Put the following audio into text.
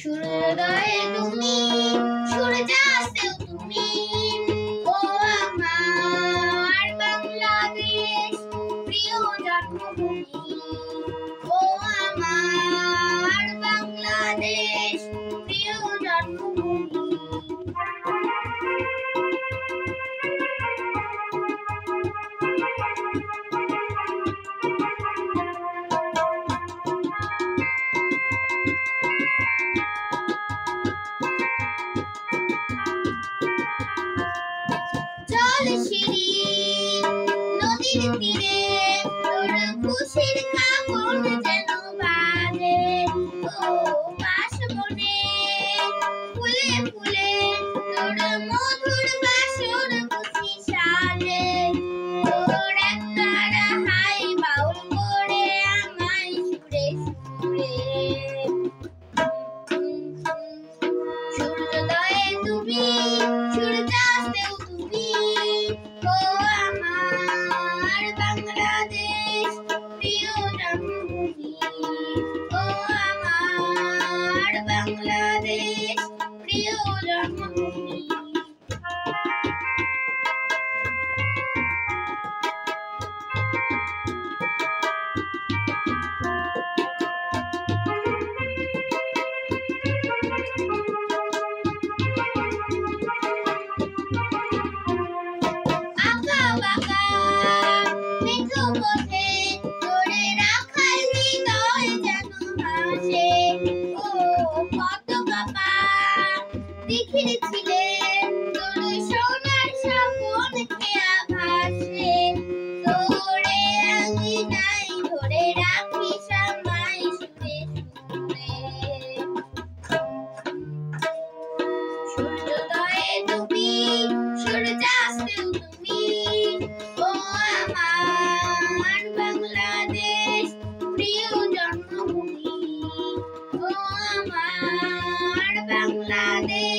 সূর্যোদয়ে তুমি, সূর্যাস্তেও তুমি, ও আমার বাংলাদেশ প্রিয় জন্মভূমি। ও আমার বাংলাদেশ প্রিয় জন্মভূমি। জলশিরি নদীর তীরে তোর খুশির কাপন যেন বাজে। ও বাঁশবনে ফুলে ফুলে তোর মধুর বাসর খুশি সাজে। তোর একতারা হাই বাউল করে আমায় সুরে সুরে। সূর্যোদয়ে তুমি, সূর্যাস্তেও তুমি, ও আমার বাংলাদেশ প্রিয় জন্মভূমি। ও আমার বাংলাদেশ প্রিয় জন্মভূমি। আঁকা বাঁকা মেঠো পথে তোরে রাখাল হৃদয় যেন হাসে। ও পতাকা দিঘির ছিলে তোর সোনার স্বপন খেয়া ভাসে। তোরে আঙিনায় ধরে রাখিস আমায় সুরে সুরে। সূর্যোদয়ে তুমি, সূর্যাস্তেও তুমি, ও আমার বাংলাদেশ প্রিয় জন্মভূমি। ও আমার বাংলাদেশ।